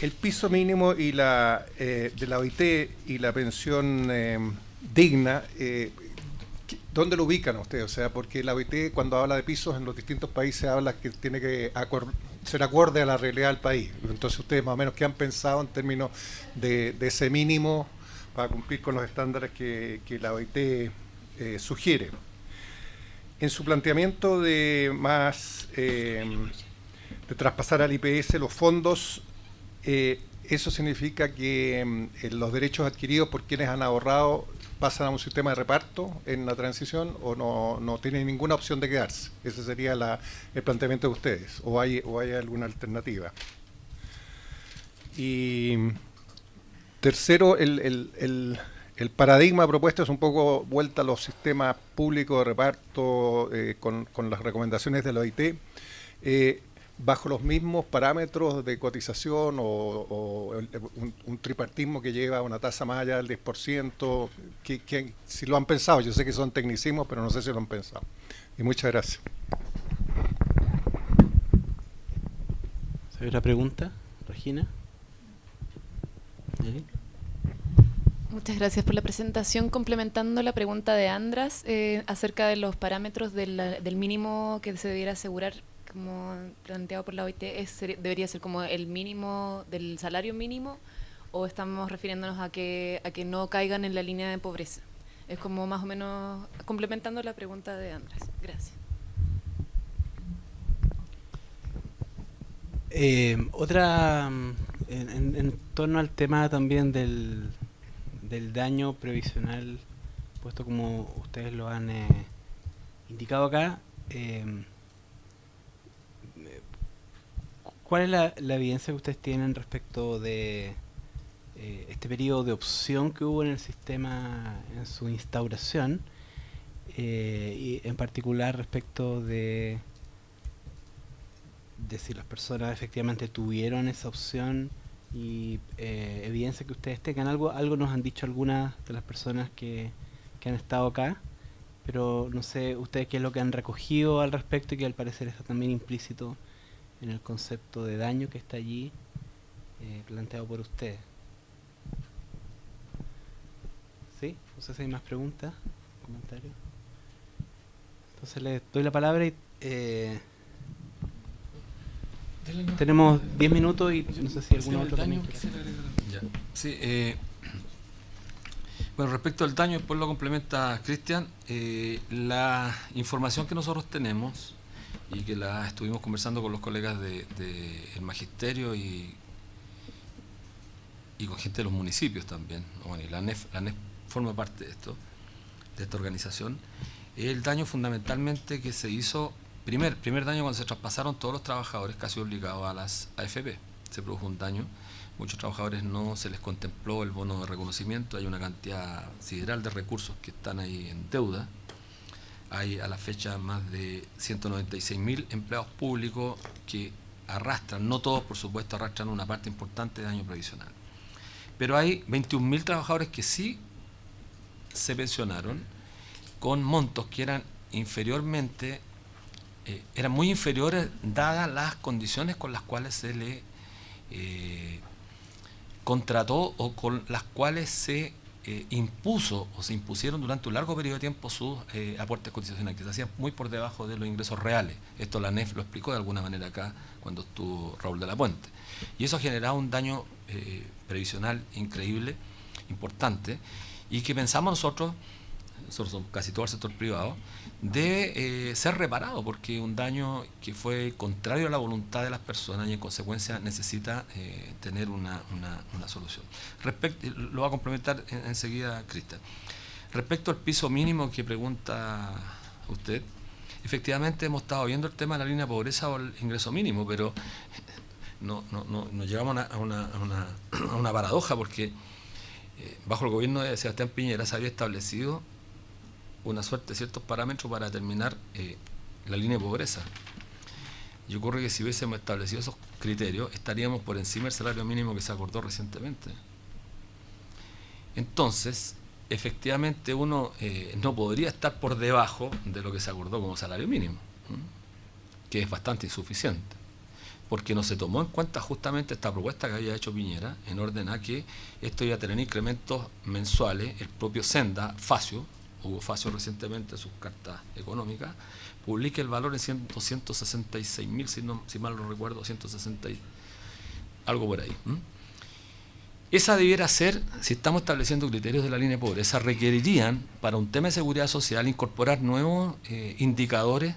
El piso mínimo y de la OIT y la pensión digna, ¿dónde lo ubican ustedes? O sea, porque la OIT cuando habla de pisos en los distintos países habla que tiene que ser acorde a la realidad del país. Entonces, ustedes más o menos, ¿qué han pensado en términos de ese mínimo para cumplir con los estándares que la OIT sugiere? En su planteamiento de traspasar al IPS los fondos, ¿eso significa que los derechos adquiridos por quienes han ahorrado pasan a un sistema de reparto en la transición o no tienen ninguna opción de quedarse? Ese sería el planteamiento de ustedes, o hay alguna alternativa. Y tercero, el paradigma propuesto es un poco vuelta a los sistemas públicos de reparto con las recomendaciones de la OIT, bajo los mismos parámetros de cotización o un tripartismo que lleva a una tasa más allá del 10%, si lo han pensado. Yo sé que son tecnicismos, pero no sé si lo han pensado. Y muchas gracias. ¿Hay otra pregunta, Regina? ¿Sí? Muchas gracias por la presentación. Complementando la pregunta de András acerca de los parámetros del mínimo que se debiera asegurar, como planteado por la OIT, ¿debería ser como el mínimo del salario mínimo o estamos refiriéndonos a que no caigan en la línea de pobreza? Es como más o menos complementando la pregunta de András. Gracias. Otra, en torno al tema también del daño previsional, puesto como ustedes lo han indicado acá, ¿cuál es la evidencia que ustedes tienen respecto de este periodo de opción que hubo en el sistema en su instauración, y en particular respecto de si las personas efectivamente tuvieron esa opción y evidencia que ustedes tengan? Algo nos han dicho algunas de las personas que han estado acá, pero no sé ustedes qué es lo que han recogido al respecto y que al parecer está también implícito en el concepto de daño que está allí planteado por ustedes. ¿Sí? No sé si hay más preguntas, comentarios. Entonces les doy la palabra y tenemos 10 minutos y no sé si alguno otro también quiere. Ya. Sí, bueno, respecto al daño, después lo complementa Cristian. La información que nosotros tenemos y que la estuvimos conversando con los colegas del magisterio y con gente de los municipios también, bueno, y la ANEF forma parte de esta organización. El daño fundamentalmente que se hizo, primer daño cuando se traspasaron todos los trabajadores casi obligados a las AFP, se produjo un daño. Muchos trabajadores no se les contempló el bono de reconocimiento, hay una cantidad sideral de recursos que están ahí en deuda. Hay a la fecha más de 196.000 empleados públicos que arrastran, no todos por supuesto, arrastran una parte importante de daño previsional. Pero hay 21.000 trabajadores que sí se pensionaron con montos que eran eran muy inferiores dadas las condiciones con las cuales se le contrató o con las cuales se impuso o se impusieron durante un largo periodo de tiempo sus aportes cotizacionales, que se hacían muy por debajo de los ingresos reales. Esto la ANEF lo explicó de alguna manera acá cuando estuvo Raúl de la Puente. Y eso ha generado un daño previsional increíble, importante, y que pensamos nosotros somos casi todo el sector privado, debe ser reparado, porque un daño que fue contrario a la voluntad de las personas y en consecuencia necesita tener una solución. Lo va a complementar enseguida Cristian. Respecto al piso mínimo que pregunta usted, efectivamente hemos estado viendo el tema de la línea de pobreza o el ingreso mínimo, pero nos llegamos a una paradoja, porque bajo el gobierno de Sebastián Piñera se había establecido una suerte de ciertos parámetros para determinar la línea de pobreza. Y ocurre que si hubiésemos establecido esos criterios, estaríamos por encima del salario mínimo que se acordó recientemente. Entonces, efectivamente uno no podría estar por debajo de lo que se acordó como salario mínimo, que es bastante insuficiente, porque no se tomó en cuenta justamente esta propuesta que había hecho Piñera, en orden a que esto iba a tener incrementos mensuales. El propio Senda, Hugo Facio recientemente en sus cartas económicas, publica el valor en 266.000, si mal no recuerdo, 160 algo por ahí. Esa debiera ser, si estamos estableciendo criterios de la línea de pobreza, requerirían para un tema de seguridad social incorporar nuevos indicadores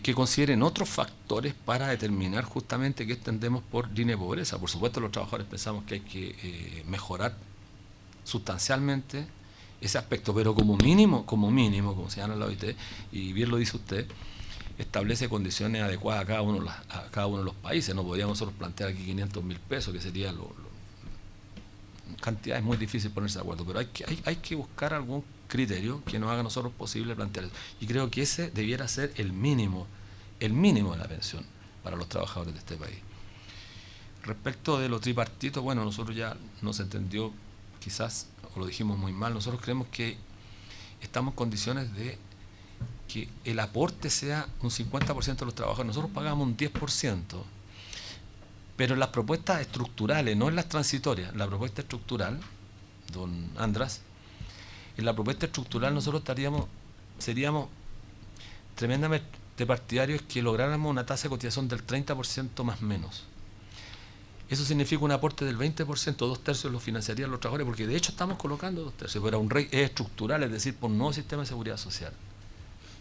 que consideren otros factores para determinar justamente qué entendemos por línea de pobreza. Por supuesto, los trabajadores pensamos que hay que mejorar sustancialmente ese aspecto, pero como mínimo, como señala la OIT, y bien lo dice usted, establece condiciones adecuadas a cada uno de los países. No podríamos nosotros plantear aquí 500.000 pesos, que sería cantidad, es muy difícil ponerse de acuerdo, pero hay que buscar algún criterio que nos haga a nosotros posible plantear eso. Y creo que ese debiera ser el mínimo de la pensión para los trabajadores de este país. Respecto de lo tripartito, bueno, nosotros ya nos entendió, quizás, o lo dijimos muy mal, nosotros creemos que estamos en condiciones de que el aporte sea un 50% de los trabajadores. Nosotros pagamos un 10%, pero en las propuestas estructurales, no en las transitorias, la propuesta estructural, don András, en la propuesta estructural nosotros seríamos tremendamente partidarios que lográramos una tasa de cotización del 30% más menos. Eso significa un aporte del 20%, 2/3 lo financiarían los trabajadores, porque de hecho estamos colocando 2/3, pero es estructural, es decir, por un nuevo sistema de seguridad social,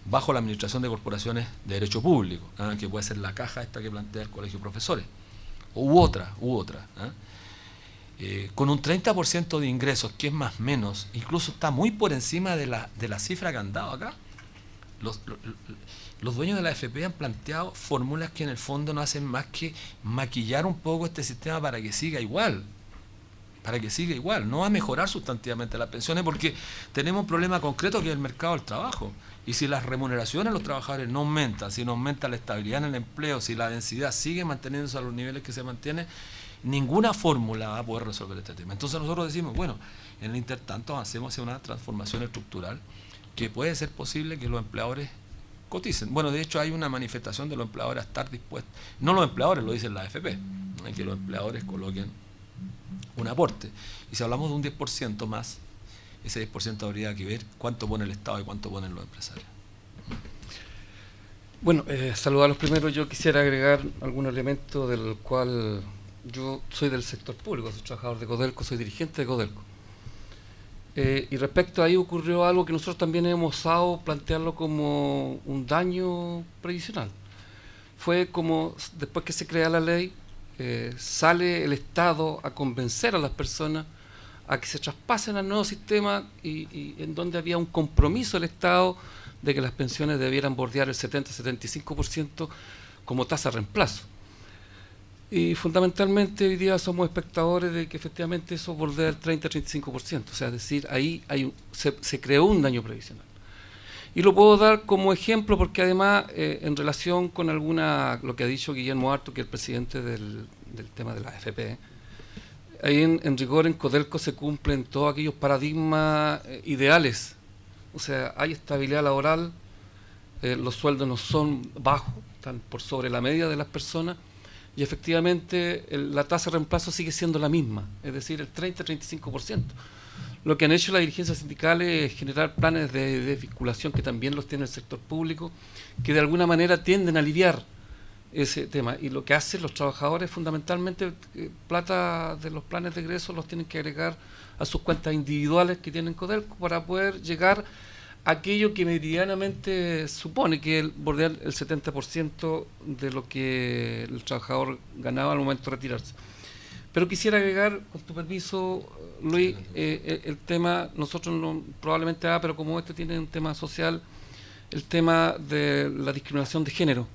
bajo la administración de corporaciones de derecho público, que puede ser la caja esta que plantea el Colegio de Profesores, u otra, con un 30% de ingresos, que es más o menos, incluso está muy por encima de la cifra que han dado acá. Los dueños de la AFP han planteado fórmulas que en el fondo no hacen más que maquillar un poco este sistema para que siga igual, no va a mejorar sustantivamente las pensiones, porque tenemos un problema concreto que es el mercado del trabajo. Y si las remuneraciones de los trabajadores no aumentan, si no aumenta la estabilidad en el empleo, si la densidad sigue manteniéndose a los niveles que se mantiene, ninguna fórmula va a poder resolver este tema. Entonces nosotros decimos, bueno, en el intertanto avancemos hacia una transformación estructural que puede ser posible que los empleadores coticen. Bueno, de hecho hay una manifestación de los empleadores a estar dispuestos, no los empleadores, lo dicen la AFP, que los empleadores coloquen un aporte. Y si hablamos de un 10% más, ese 10% habría que ver cuánto pone el Estado y cuánto ponen los empresarios. Bueno, saludarlos primero. Yo quisiera agregar algún elemento del cual yo soy del sector público, soy trabajador de Codelco, soy dirigente de Codelco. Y respecto a ahí ocurrió algo que nosotros también hemos osado plantearlo como un daño previsional. Fue como después que se crea la ley, sale el Estado a convencer a las personas a que se traspasen al nuevo sistema y en donde había un compromiso del Estado de que las pensiones debieran bordear el 70-75% como tasa de reemplazo. Y fundamentalmente hoy día somos espectadores de que efectivamente eso bordea el 30-35%, o sea, es decir, ahí se creó un daño previsional. Y lo puedo dar como ejemplo porque además en relación con lo que ha dicho Guillermo Harto, que es el presidente del tema de la AFP, ahí en rigor en Codelco se cumplen todos aquellos paradigmas ideales. O sea, hay estabilidad laboral, los sueldos no son bajos, están por sobre la media de las personas, y efectivamente la tasa de reemplazo sigue siendo la misma, es decir, el 30-35%. Lo que han hecho las dirigencias sindicales es generar planes de vinculación, que también los tiene el sector público, que de alguna manera tienden a aliviar ese tema. Y lo que hacen los trabajadores fundamentalmente, plata de los planes de egreso los tienen que agregar a sus cuentas individuales que tienen Codelco para poder llegar a aquello que medianamente supone que es bordear el 70% de lo que el trabajador ganaba al momento de retirarse. Pero quisiera agregar, con tu permiso, Luis, el tema, nosotros probablemente, pero como este tiene un tema social, el tema de la discriminación de género.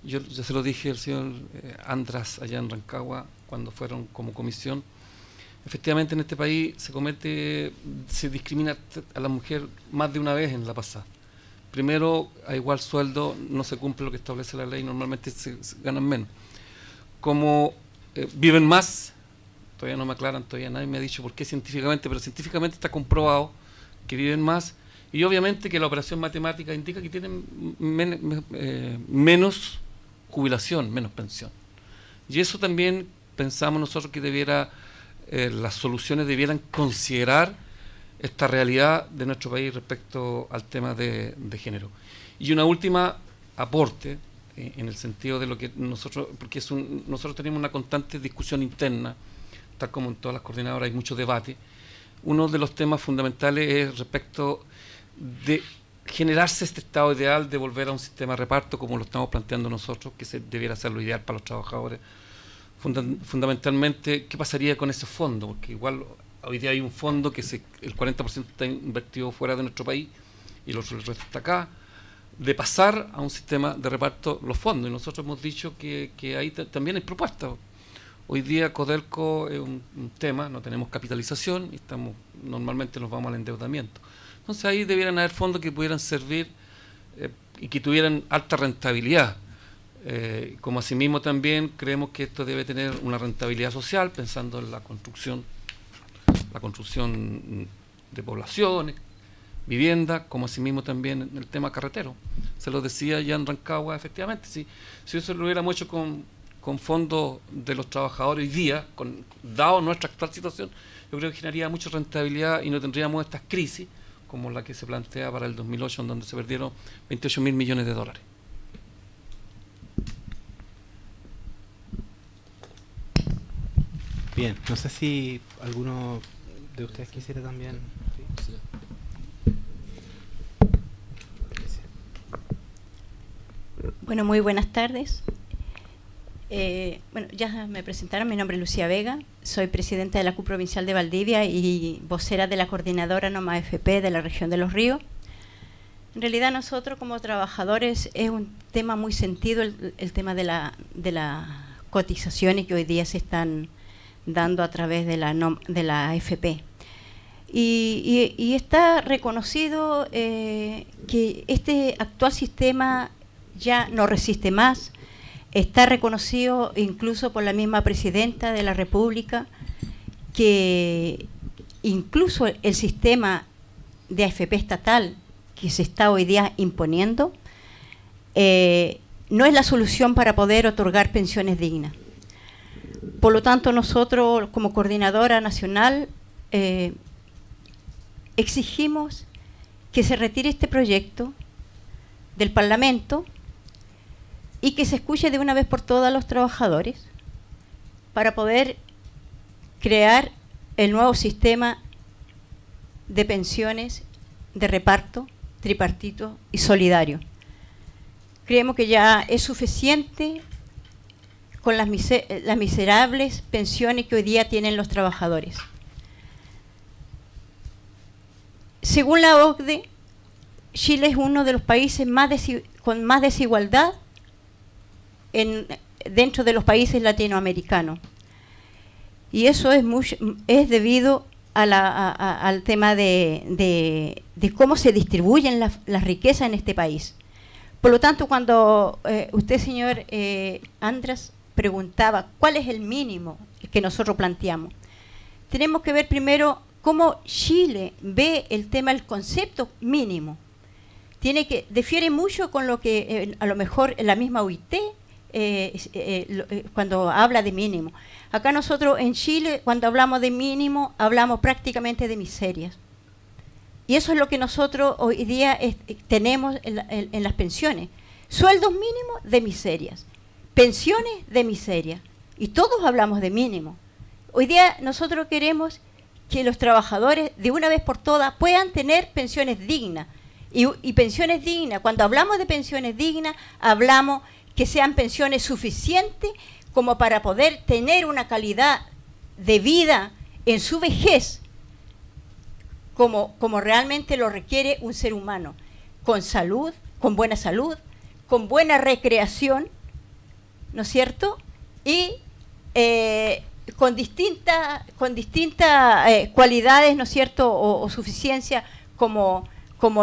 Yo ya se lo dije al señor András allá en Rancagua cuando fueron como comisión. Efectivamente en este país se discrimina a la mujer más de una vez en la pasada. Primero, a igual sueldo no se cumple lo que establece la ley, normalmente se ganan menos. Como viven más, todavía no me aclaran, todavía nadie me ha dicho por qué científicamente, pero científicamente está comprobado que viven más, y obviamente que la operación matemática indica que tienen menos jubilación, menos pensión. Y eso también pensamos nosotros que las soluciones debieran considerar esta realidad de nuestro país respecto al tema de género. Y una última aporte, en el sentido de lo que nosotros, porque nosotros tenemos una constante discusión interna, tal como en todas las coordinadoras hay mucho debate. Uno de los temas fundamentales es respecto de generarse este estado ideal de volver a un sistema de reparto como lo estamos planteando nosotros, que debiera ser lo ideal para los trabajadores. Fundamentalmente, ¿qué pasaría con ese fondo? Porque igual hoy día hay un fondo que el 40% está invertido fuera de nuestro país y el resto está acá, de pasar a un sistema de reparto los fondos. Y nosotros hemos dicho que ahí también hay propuestas. Hoy día Codelco es un tema, no tenemos capitalización y normalmente nos vamos al endeudamiento. Entonces ahí debieran haber fondos que pudieran servir y que tuvieran alta rentabilidad. Como asimismo también creemos que esto debe tener una rentabilidad social, pensando en la construcción de poblaciones, vivienda, como asimismo también en el tema carretero. Se lo decía ya en Rancagua, efectivamente, si eso lo hubiéramos hecho con fondos de los trabajadores hoy día, dado nuestra actual situación, yo creo que generaría mucha rentabilidad y no tendríamos estas crisis como la que se plantea para el 2008, en donde se perdieron 28.000 millones de dólares. Bien, no sé si alguno de ustedes quisiera también. ¿Sí? Bueno, muy buenas tardes. Bueno, ya me presentaron, mi nombre es Lucía Vega, soy presidenta de la CUP Provincial de Valdivia y vocera de la coordinadora NOMA FP de la región de Los Ríos. En realidad nosotros como trabajadores es un tema muy sentido el tema de las cotizaciones que hoy día se están dando a través de la AFP. Y está reconocido que este actual sistema ya no resiste más. Está reconocido incluso por la misma presidenta de la República que incluso el sistema de AFP estatal que se está hoy día imponiendo no es la solución para poder otorgar pensiones dignas. Por lo tanto, nosotros como coordinadora nacional exigimos que se retire este proyecto del Parlamento y que se escuche de una vez por todas a los trabajadores para poder crear el nuevo sistema de pensiones de reparto tripartito y solidario. Creemos que ya es suficiente con las miserables pensiones que hoy día tienen los trabajadores. Según la OCDE, Chile es uno de los países con más desigualdad dentro de los países latinoamericanos. Y eso es debido al tema de cómo se distribuyen las riquezas en este país. Por lo tanto, cuando usted, señor András, preguntaba cuál es el mínimo que nosotros planteamos, tenemos que ver primero cómo Chile ve el tema, el concepto mínimo. Difiere mucho con lo que a lo mejor la misma OIT cuando habla de mínimo. Acá nosotros en Chile, cuando hablamos de mínimo, hablamos prácticamente de miserias. Y eso es lo que nosotros hoy día tenemos en las pensiones. Sueldos mínimos de miserias, pensiones de miseria. Y todos hablamos de mínimo. Hoy día nosotros queremos que los trabajadores de una vez por todas puedan tener pensiones dignas. Y pensiones dignas, cuando hablamos de pensiones dignas, hablamos que sean pensiones suficientes como para poder tener una calidad de vida en su vejez, como realmente lo requiere un ser humano, con salud, con buena recreación, ¿no es cierto? Y con distintas cualidades, ¿no es cierto?, o suficiencia, como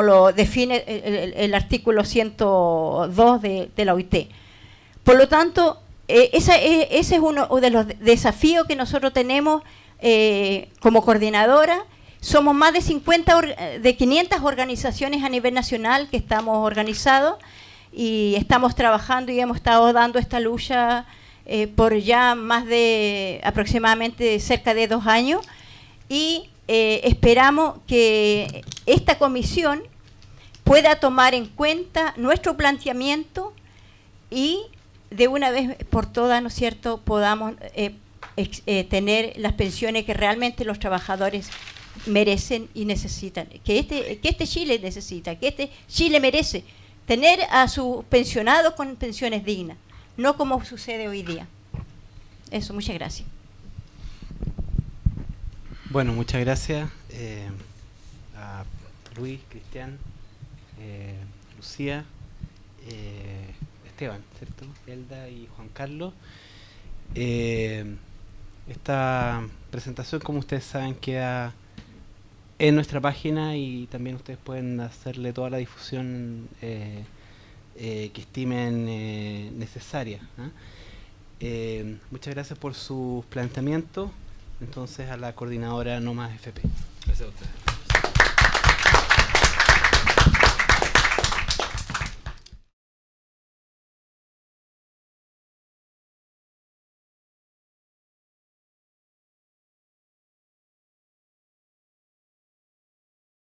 lo define el artículo 102 de la OIT. Por lo tanto, ese es uno de los desafíos que nosotros tenemos como coordinadora. Somos más de 500 organizaciones a nivel nacional que estamos organizados y estamos trabajando y hemos estado dando esta lucha por ya más de aproximadamente cerca de 2 años y esperamos que esta comisión pueda tomar en cuenta nuestro planteamiento y de una vez por todas, ¿no es cierto?, podamos tener las pensiones que realmente los trabajadores merecen y necesitan, que este Chile necesita, que este Chile merece tener a sus pensionados con pensiones dignas, no como sucede hoy día. Eso, muchas gracias. Bueno, muchas gracias a Luis, Cristian, Lucía, Esteban, ¿cierto? Elda y Juan Carlos. Esta presentación, como ustedes saben, queda en nuestra página y también ustedes pueden hacerle toda la difusión que estimen necesaria. Muchas gracias por sus planteamientos. Entonces, a la coordinadora No Más FP. Gracias a ustedes.